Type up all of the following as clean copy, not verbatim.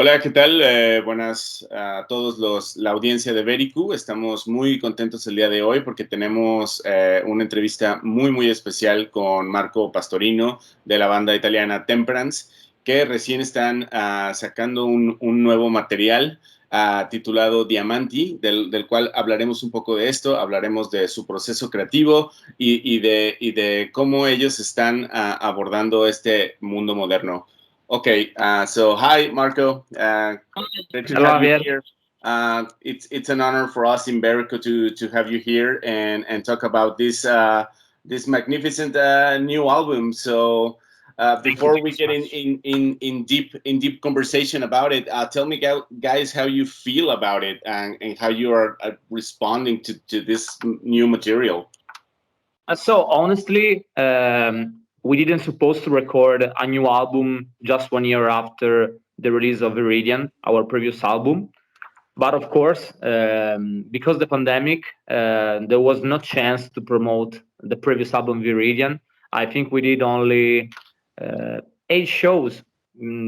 Hola, ¿qué tal? Buenas a todos la audiencia de Verikuu. Estamos muy contentos el día de hoy porque tenemos una entrevista muy especial con Marco Pastorino de la banda italiana Temperance, que recién están sacando un nuevo material titulado Diamanti, del cual hablaremos un poco de esto, hablaremos de su proceso creativo y de cómo ellos están abordando este mundo moderno. Okay, so hi, Marco. Great to Hello, have you Javier. here. It's an honor for us in Verikuu to have you here and talk about this magnificent new album. So before we get in deep conversation about it, tell me, guys, how you feel about it and how you are responding to this new material. So honestly, we didn't supposed to record a new album just 1 year after the release of Viridian, our previous album. But of course, because the pandemic, there was no chance to promote the previous album Viridian. I think we did only 8 shows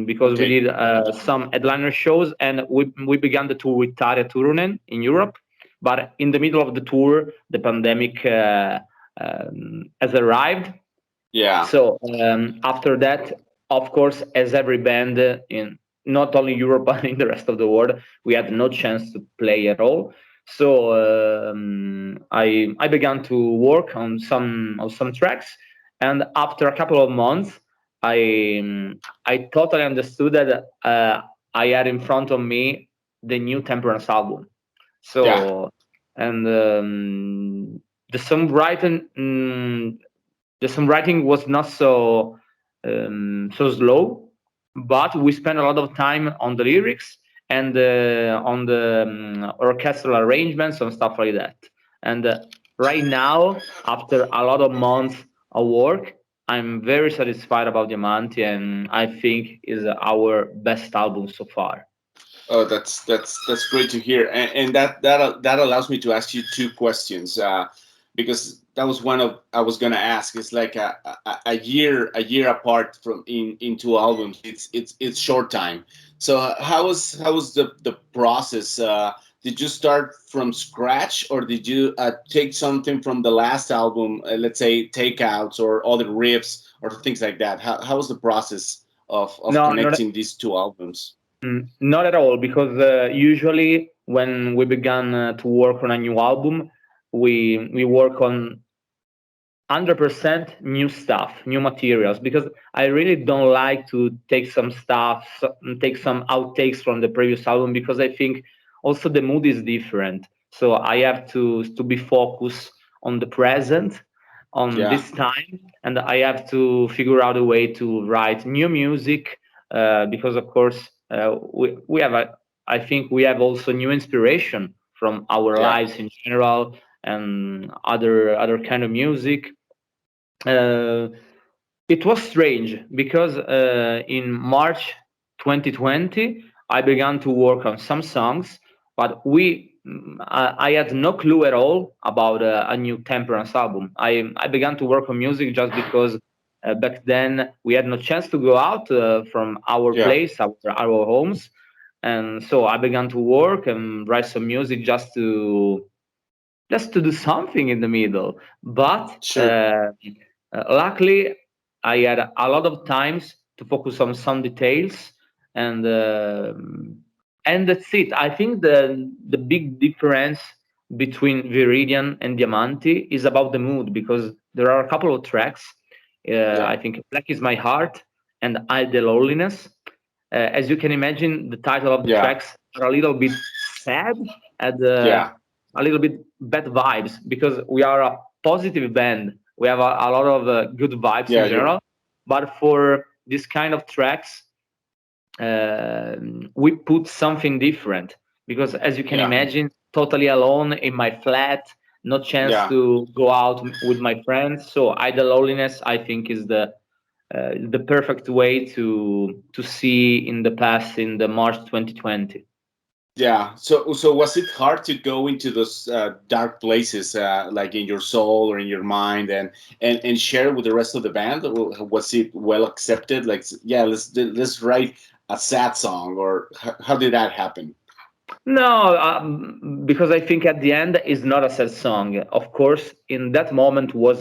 because we did some headliner shows, and we began the tour with Tarja Turunen in Europe. But in the middle of the tour, the pandemic has arrived. Yeah. So after that, of course, as every band in not only Europe but in the rest of the world, we had no chance to play at all. So I began to work on some tracks, and after a couple of months, I totally understood that I had in front of me the new Temperance album. So and the songwriting was not so slow, but we spent a lot of time on the lyrics and on the orchestral arrangements and stuff like that. And right now, after a lot of months of work, I'm very satisfied about Diamanti, and I think is our best album so far. Oh, that's great to hear, and that allows me to ask you two questions, because that was one of I was gonna ask. It's like a year apart from in two albums. It's short time. So how was the process? Did you start from scratch, or did you take something from the last album, let's say takeouts or other riffs or things like that? How was the process of No, connecting these two albums? not at all, because usually when we began to work on a new album, we work on 100% new stuff, new materials, because I really don't like to take some stuff, take some outtakes from the previous album, because I think also the mood is different. So I have to be focused on the present, on this time, and I have to figure out a way to write new music, because of course we have I think we have also new inspiration from our lives in general and other kind of music. It was strange because in March 2020 I began to work on some songs, but I had no clue at all about a new Temperance album. I began to work on music just because back then we had no chance to go out from our place, our homes, and so I began to work and write some music just to do something in the middle. But luckily, I had a lot of times to focus on some details, and that's it. I think the big difference between Viridian and Diamanti is about the mood, because there are a couple of tracks. I think Black is My Heart and I the Loneliness. As you can imagine, the title of the tracks are a little bit sad and a little bit bad vibes, because we are a positive band. We have a lot of good vibes in general. But for this kind of tracks, we put something different, because as you can imagine, totally alone in my flat, no chance to go out with my friends. So I the Loneliness, I think, is the perfect way to see in the past, in the March 2020. Yeah. So was it hard to go into those dark places, like in your soul or in your mind, and share with the rest of the band? Or was it well accepted? Like, let's write a sad song, or how did that happen? No, because I think at the end is not a sad song. Of course, in that moment was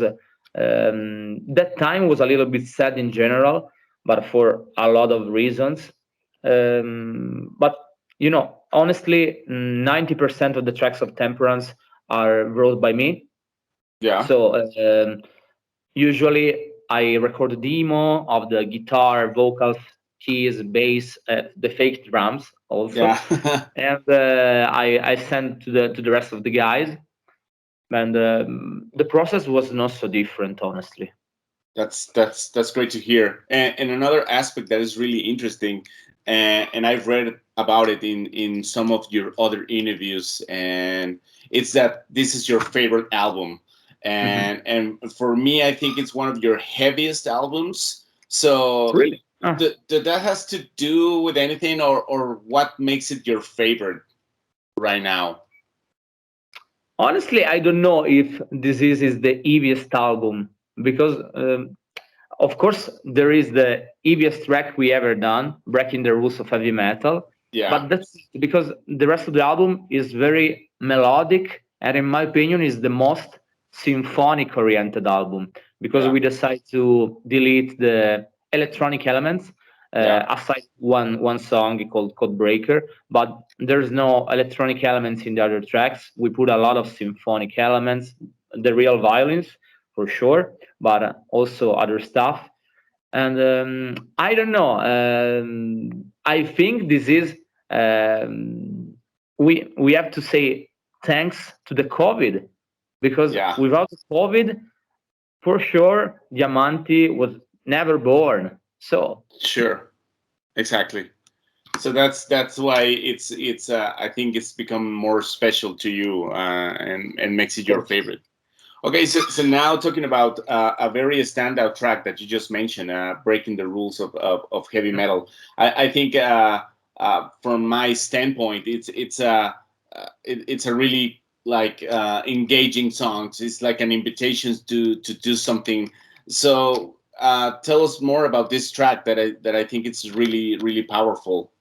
that time was a little bit sad in general, but for a lot of reasons. But honestly, 90% of the tracks of Temperance are wrote by me. Yeah. So usually I record a demo of the guitar, vocals, keys, bass, the fake drums also, Yeah. and I send to the rest of the guys, and the process was not so different, honestly. That's great to hear. And another aspect that is really interesting, and I've read about it in some of your other interviews, and it's that this is your favorite album, Hmm. and for me, I think it's one of your heaviest albums. So, Really? Ah. that has to do with anything, or what makes it your favorite right now? Honestly, I don't know if this is the heaviest album because, of course, there is the heaviest track we ever done, Breaking the Rules of Heavy Metal. Yeah. But that's because the rest of the album is very melodic, and in my opinion, is the most symphonic oriented album because Yeah. we decide to delete the electronic elements Yeah. aside one song called Code Breaker, but there's no electronic elements in the other tracks. We put a lot of symphonic elements, the real violins for sure, but also other stuff. And I don't know. I think this is we have to say thanks to the COVID because Yeah. without COVID, for sure, Diamanti was never born. So Sure. Exactly. So that's why it's I think it's become more special to you, and makes it your favorite. Okay, so now talking about a very standout track that you just mentioned, breaking the rules of heavy metal. I think from my standpoint, it's a really like engaging song. It's like an invitation to do something. So tell us more about this track that I think it's really powerful.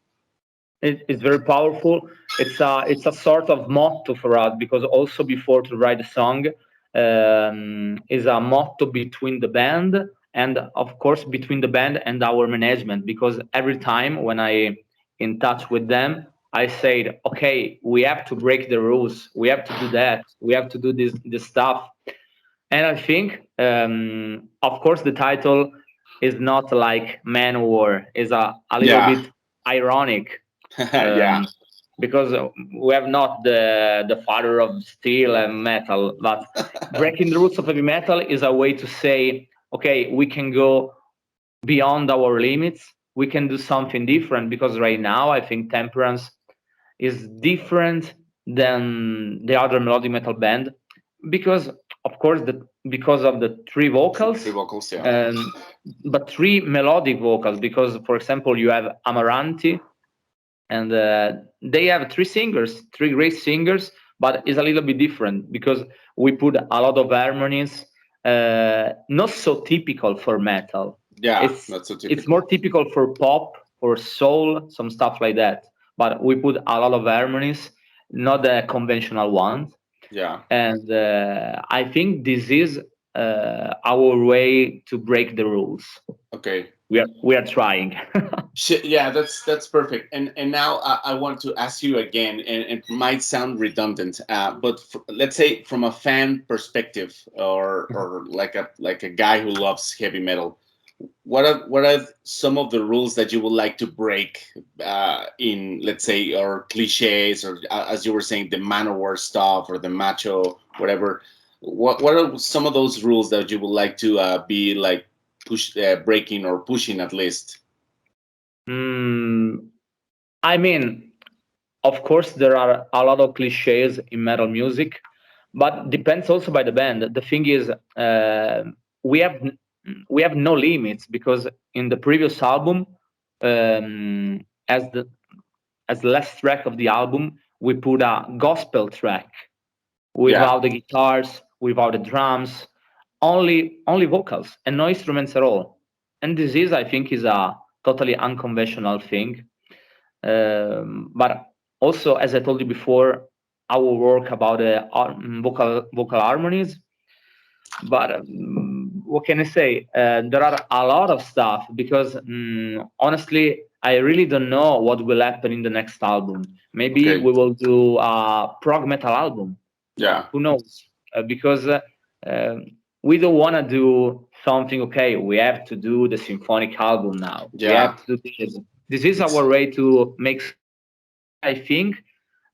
it's very powerful. It's a sort of motto for us because also before to write the song is a motto between the band and of course between the band and our management because every time when I in touch with them I said okay we have to break the rules, we have to do that, we have to do this stuff. And I think of course the title is not like man war, is a little Yeah. bit ironic Yeah. um, because we have not the father of steel and metal, but breaking the rules of heavy metal is a way to say, okay, we can go beyond our limits. We can do something different because right now I think Temperance is different than the other melodic metal band because, of course, because of the three Three vocals, vocals. Yeah. um, but three melodic vocals. Because, for example, you have Amaranti and they have three great singers, but it's a little bit different because we put a lot of harmonies, not so typical for metal. Yeah. it's Not so it's typical. more typical for pop or soul, some stuff like that, but we put a lot of harmonies, not the conventional ones. Yeah. And I think this is our way to break the rules. Okay. We are trying. Yeah, that's perfect. And now I want to ask you again, and it might sound redundant, but let's say from a fan perspective, or like a guy who loves heavy metal, what are some of the rules that you would like to break in, let's say, or cliches, or as you were saying, the manowar stuff or the macho whatever. What are some of those rules that you would like to be like breaking or pushing at least? Mm, I mean, of course, there are a lot of cliches in metal music, but depends also by the band. The thing is, we have we have no limits because in the previous album, um, as the last track of the album, we put a gospel track Yeah. without the guitars, without the drums, only vocals and no instruments at all. And this is, I think, is totally unconventional thing. But also, as I told you before, our work about vocal harmonies. But what can I say? There are a lot of stuff because honestly, I really don't know what will happen in the next album. Maybe Okay. we will do a prog metal album. Yeah. Who knows? Because we don't want to do something. Okay, we have to do the symphonic album now. We Yeah. have to do this. This is It's our way to make. I think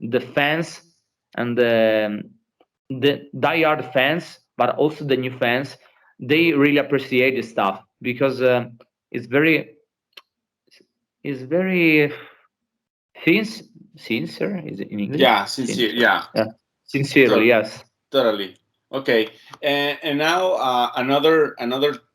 the fans and the diehard fans, but also the new fans, they really appreciate this stuff because it's very, it's very sincere. Is it in English? yeah, sincere. Sincere. Yeah. Yeah, sincerely. To- Yes. Totally. Okay. And now another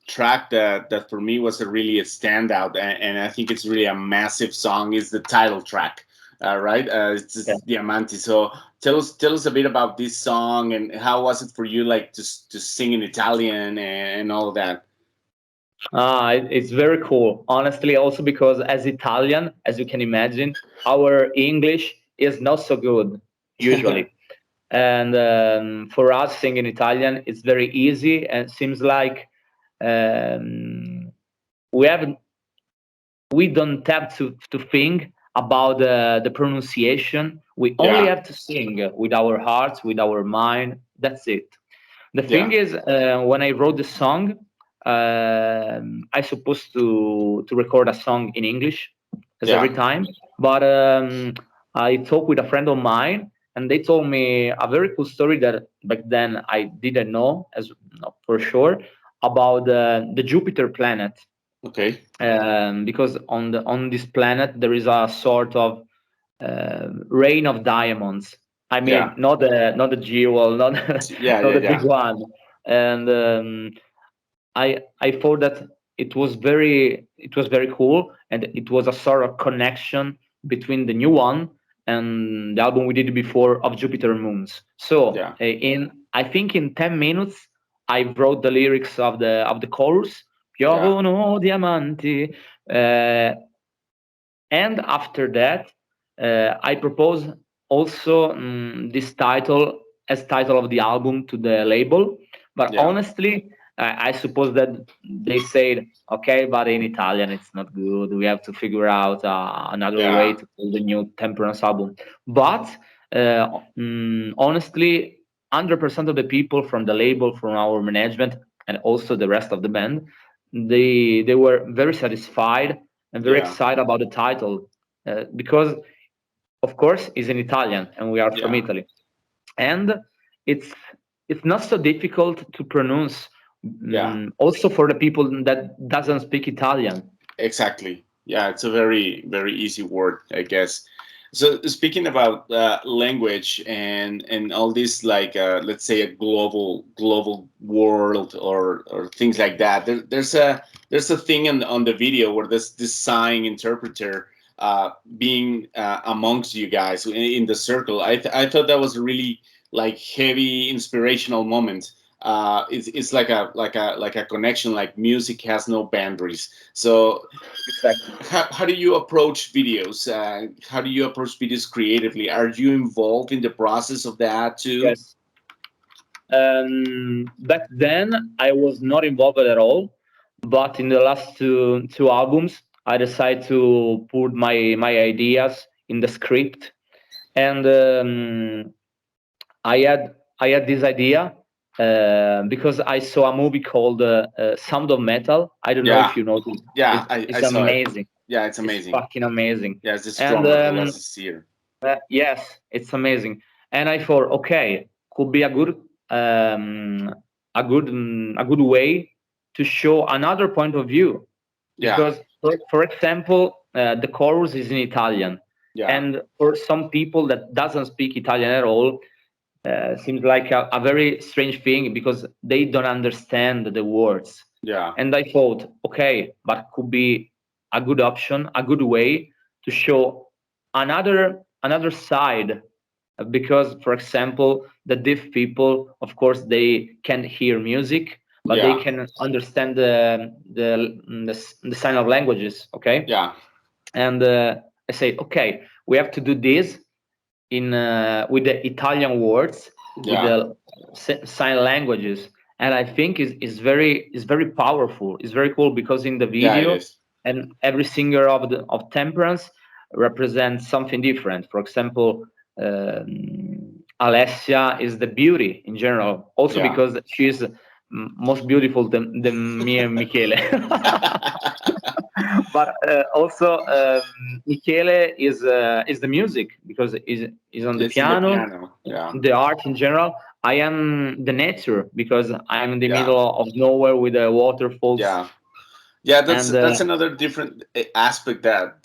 track that for me was a really a standout, and I think it's really a massive song is the title track. Right. Yeah. It's Diamanti. So tell us a bit about this song and how was it for you, like to sing in Italian and all of that. It's very cool, honestly. Also because as Italian, as you can imagine, our English is not so good usually. And for us singing Italian it's very easy and seems like um, we haven't we don't have to think about the pronunciation. We only Yeah. have to sing with our hearts, with our mind. That's it. The thing Yeah. is, when I wrote the song, I supposed to record a song in English as every Yeah. time, but I talked with a friend of mine, and they told me a very cool story that back then I didn't know as no, for sure about the Jupiter planet, Okay. because on this planet there is a sort of rain of diamonds. I Yeah. mean, not the jewel, not Yeah. not Yeah. the big Yeah. one. And I thought that it was very cool, and it was a sort of connection between the new one and the album we did before of Jupiter Moons. So Yeah. in I think in 10 minutes I wrote the lyrics of the chorus. Yeah. Piovono diamanti. Uh, and after that I propose also this title as title of the album to the label, but Yeah. honestly I suppose that they said okay, but in Italian it's not good, we have to figure out another way Yeah. to call the new Temperance album. But honestly 100% of the people from the label, from our management, and also the rest of the band, they were very satisfied and very Yeah. excited about the title, because of course it's in Italian and we are from Yeah. Italy, and it's it's not so difficult to pronounce, Yeah. also for the people that doesn't speak Italian. Exactly. Yeah, it's a very, very easy word, I guess. So speaking about language and all this, like let's say a global world or things like that. There's a thing on the video where this sign interpreter being amongst you guys in the circle. I thought that was a really like heavy inspirational moment. It's like a connection. Like music has no boundaries. So Exactly. how do you approach videos? How do you approach videos creatively? Are you involved in the process of that too? Yes. Back then, I was not involved at all, but in the last two albums, I decided to put my ideas in the script, and I had this idea because I saw a movie called Sound of Metal. I don't know Yeah, if you know it. yeah, It's, I it's saw it. amazing. Yeah, it's It's amazing. fucking amazing. Yeah, it's this And drummer who was this here. yes, it's amazing. And I thought, okay, could be um, a good way to show another point of view, Yeah, because, for example, the chorus is in Italian, yeah, and for some people that doesn't speak Italian at all, seems like a very strange thing because they don't understand the words. yeah, And I thought, okay, but could be a good option, a good way to show another side. Because, for example, the deaf people, of course, they can hear music, but they can understand the sign of languages. Okay. Yeah. And I say, okay, we have to do this in with the Italian words, with the sign languages, and I think is very powerful. It's very cool because in the video, and every singer of Temperance represents something different. For example, Alessia is the beauty in general, also because she's most beautiful than me and Michele. But also Michele is the music, because is on the piano. The art in general. I am the nature because I am in the middle of nowhere with the waterfalls. That's another different aspect that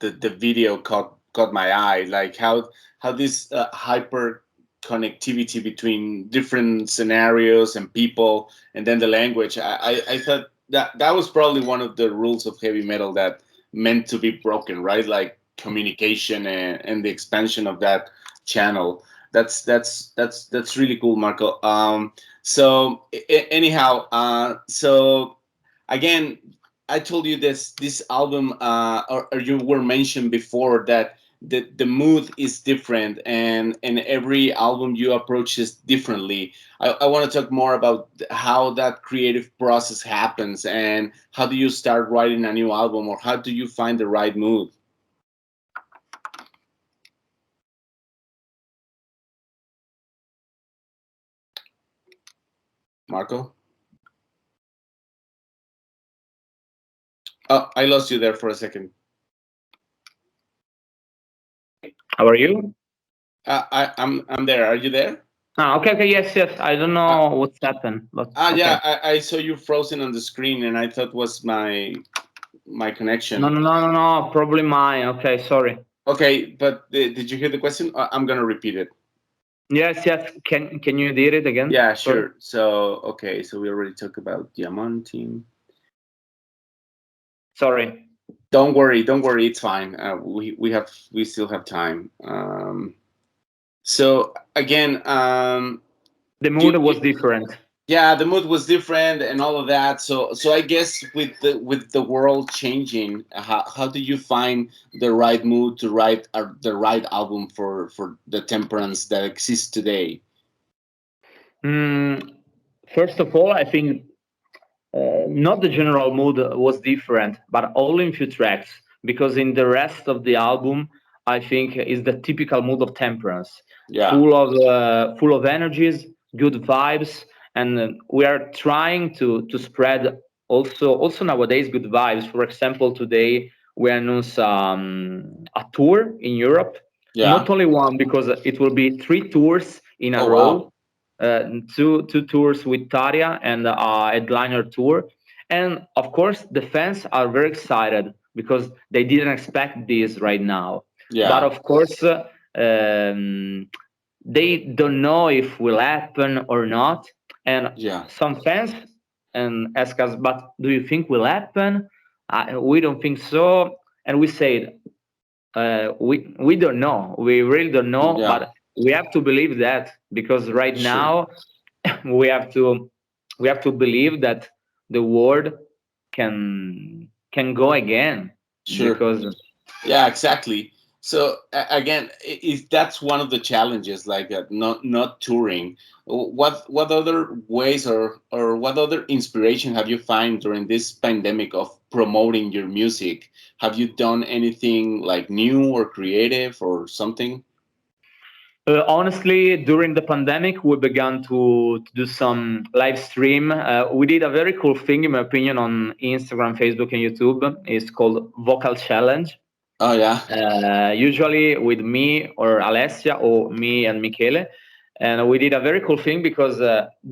the video caught my eye, like how this hyper connectivity between different scenarios and people, and then the language. I thought that was probably one of the rules of heavy metal that meant to be broken, right? Like communication and the expansion of that channel. That's really cool, Marco. So anyhow, so again, I told you this album, or you were mentioned before that the mood is different, and every album you approach is differently. I want to talk more about how that creative process happens, and how do you start writing a new album, or how do you find the right mood? Marco? Oh, I lost you there for a second. How are you? I'm there. Are you there? Okay, yes. I don't know what's happened, but yeah, I saw you frozen on the screen, and I thought was my connection. No, probably mine. Okay, sorry. Okay, but did you hear the question? I'm gonna repeat it. Yes. Can you read it again? Yeah, sure. So okay, so we already talked about Diamanti. Sorry. Don't worry, it's fine. We still have time. So again, the mood was different. Yeah, the mood was different and all of that. So I guess with the world changing, how do you find the right mood to write the right album for the Temperance that exists today? First of all, I think not the general mood was different, but only in few tracks, because in the rest of the album, I think is the typical mood of Temperance, full of energies, good vibes, and we are trying to spread also nowadays good vibes. For example, today we announced a tour in Europe, not only one, because it will be 3 tours in a row. Wow. Two tours with Taria and a headliner tour, and of course the fans are very excited because they didn't expect this right now. But of course they don't know if will happen or not, and some fans ask us, but do you think will happen? We don't think so, and we said we don't know, we really don't know, but we have to believe that, because right now we have to believe that the world can go again. Because exactly. So again, if that's one of the challenges, like not touring, what other ways or what other inspiration have you found during this pandemic of promoting your music? Have you done anything like new or creative or something? Honestly, during the pandemic, we began to do some live stream. We did a very cool thing, in my opinion, on Instagram, Facebook, and YouTube. It's called Vocal Challenge. Oh, yeah. Usually with me or Alessia, or me and Michele. And we did a very cool thing because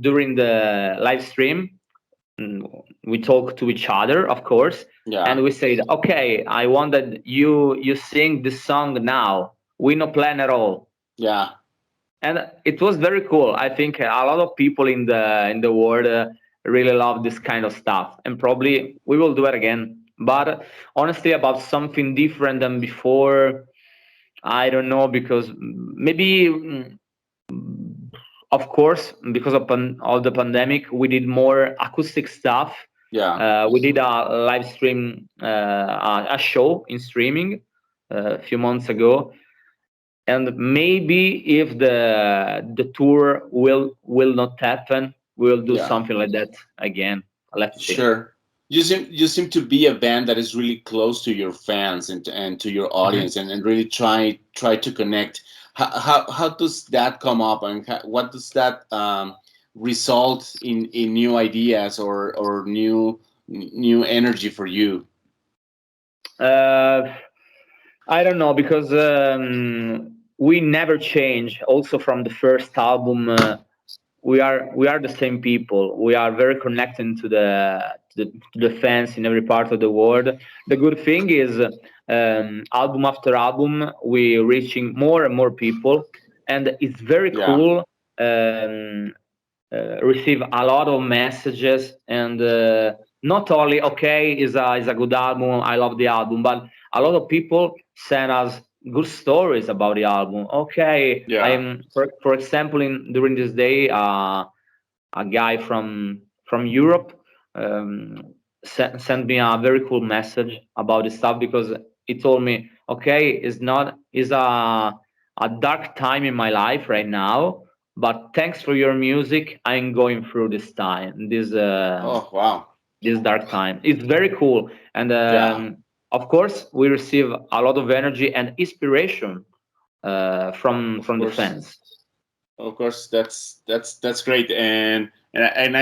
during the live stream, we talked to each other, of course. And we said, okay, I want that you sing this song now. We no plan at all. Yeah. And it was very cool. I think a lot of people in the world really love this kind of stuff, and probably we will do it again. But honestly, about something different than before, I don't know, because maybe Of course, because of the pandemic, we did more acoustic stuff. Yeah. We did a live stream, a show in streaming a few months ago, and maybe if the tour will not happen, we'll do Yeah. something like that again. Let's see. Sure. You seem to be a band that is really close to your fans and to your Mhm. audience, and really try to connect. How does that come up, and what does that result in new ideas or new energy for you? Uh, I don't know because we never change. Also from the first album, we are the same people. We are very connected to the fans in every part of the world. The good thing is, album after album, we reaching more and more people, and it's very Yeah. cool. Um, Receive a lot of messages, and not only okay is a good album, I love the album, but a lot of people send us good stories about the album. Okay, I Yeah. am for example during this day, a guy from Europe sent me a very cool message about this stuff, because he told me, okay, it's a dark time in my life right now, but thanks for your music, I'm going through this time, Oh, wow. this dark time. It's very cool, and Yeah. of course, we receive a lot of energy and inspiration Of from the course. fans. Of course, that's great, and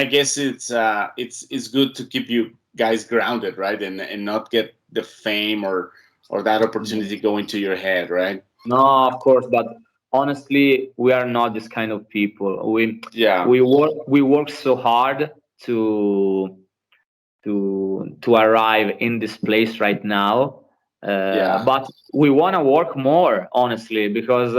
I guess it's good to keep you guys grounded, right, and not get the fame or that opportunity go into your head, right? No, of course, but honestly, we are not this kind of people. We Yeah. we work so hard to to arrive in this place right now, Yeah. but we want to work more, honestly, because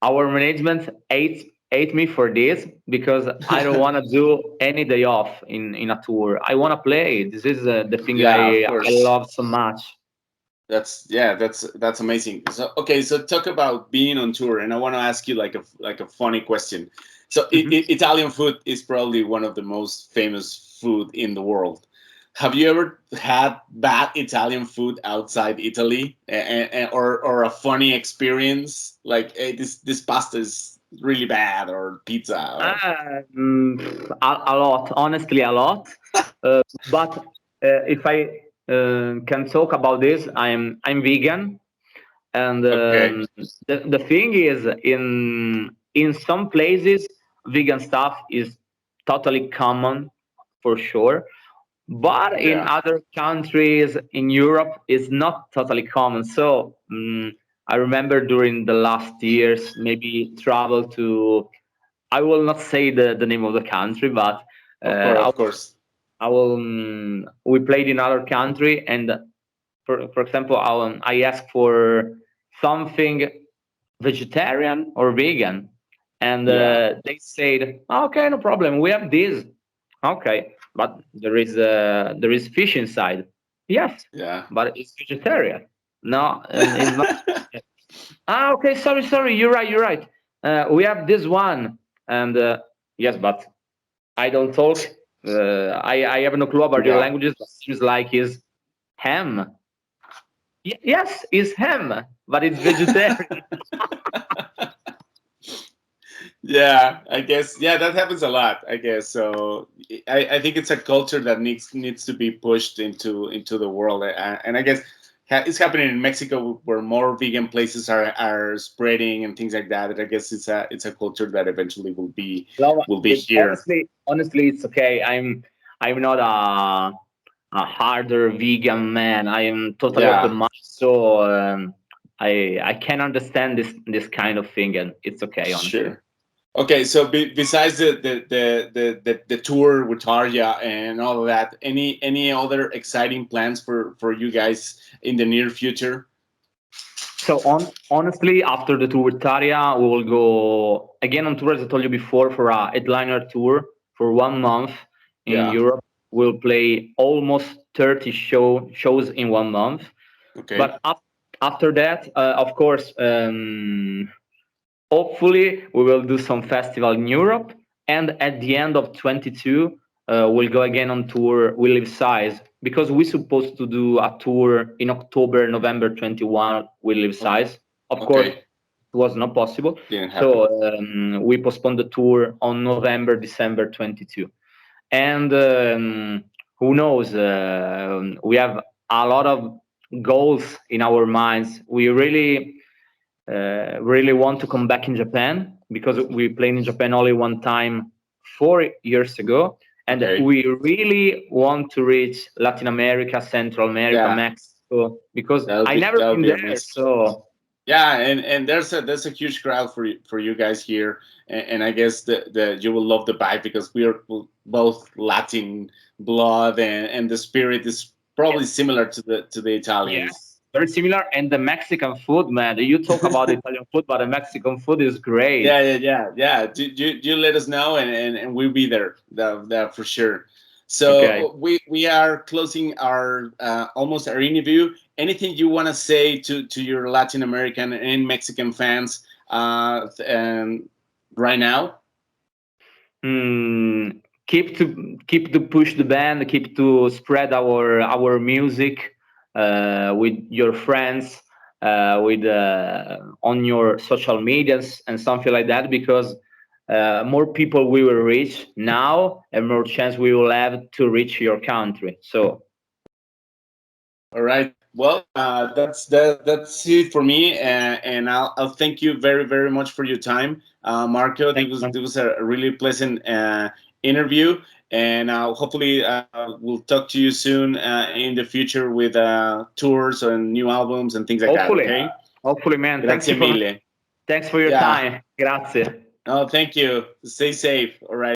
our management ate me for this, because I don't want to do any day off in a tour. I want to play. This is the thing Yeah. Of I course. love so much. That's amazing. So okay, so talk about being on tour, and I want to ask you like a funny question. So Italian food is probably one of the most famous food in the world. Have you ever had bad Italian food outside Italy, or a funny experience like, hey, this pasta is really bad, or pizza, or A lot, honestly, a lot. But if I can talk about this, I'm vegan, and okay, the thing is, in some places, vegan stuff is totally common, for sure. But in yeah, other countries in Europe, it's not totally common. So I remember during the last years, maybe travel to, I will not say the name of the country, but of course, we played in other country, and for example, I asked for something vegetarian or vegan, and yeah, they said, okay, no problem, we have this. Okay, but there is fish inside. Yes, yeah. but it's vegetarian. No, and it's not. Okay, sorry, you're right. We have this one, and yes, but I don't talk. I have no clue about your Yeah. languages, but seems like is ham. Yes, it's ham, but it's vegetarian. Yeah, I guess. Yeah, that happens a lot, I guess. So I think it's a culture that needs to be pushed into the world, and I guess it's happening in Mexico, where more vegan places are spreading and things like that. And I guess it's a culture that eventually No, will be here. honestly, it's okay. I'm not a harder vegan man. I am totally open Yeah, minded, so I can understand this kind of thing, and it's okay, honestly. sure. Okay, so besides the tour with Tarja and all of that, any other exciting plans for you guys in the near future? So honestly, after the tour with Taria, we will go again on tour, as I told you before, for a headliner tour for 1 month in Yeah. Europe. We'll play almost 30 shows in 1 month. Okay. But after that, of course, hopefully we will do some festival in Europe, and at the end of 22 we'll go again on tour. We live size because we're supposed to do a tour in October, November 21. We live size. Of course, it was not possible. Didn't happen. So we postponed the tour on November, December 22. And who knows? We have a lot of goals in our minds. We really want to come back in Japan because we played in Japan only one time 4 years ago, and we really want to reach Latin America, Central America, Mexico, because I never been there. So yeah, and there's a huge crowd for you guys here, and I guess that you will love the vibe because we are both Latin blood, and the spirit is probably similar to the Italians. Yes. Very similar, and the Mexican food, man. You talk about Italian food, but the Mexican food is great. Yeah. You let us know, and we'll be there. That for sure. So we are closing our almost our interview. Anything you want to say to your Latin American and Mexican fans right now? Keep to push the band. Keep to spread our music with your friends, with on your social medias and something like that, because more people we will reach now, and more chance we will have to reach your country. So, all right. Well, that's it for me, and I'll thank you very, very much for your time, Marco. It was a really pleasant interview, and hopefully we'll talk to you soon in the future with tours and new albums and things like that. Okay. Hopefully, man. Grazie mille. Thanks for your time. Grazie. Oh, thank you. Stay safe. All right.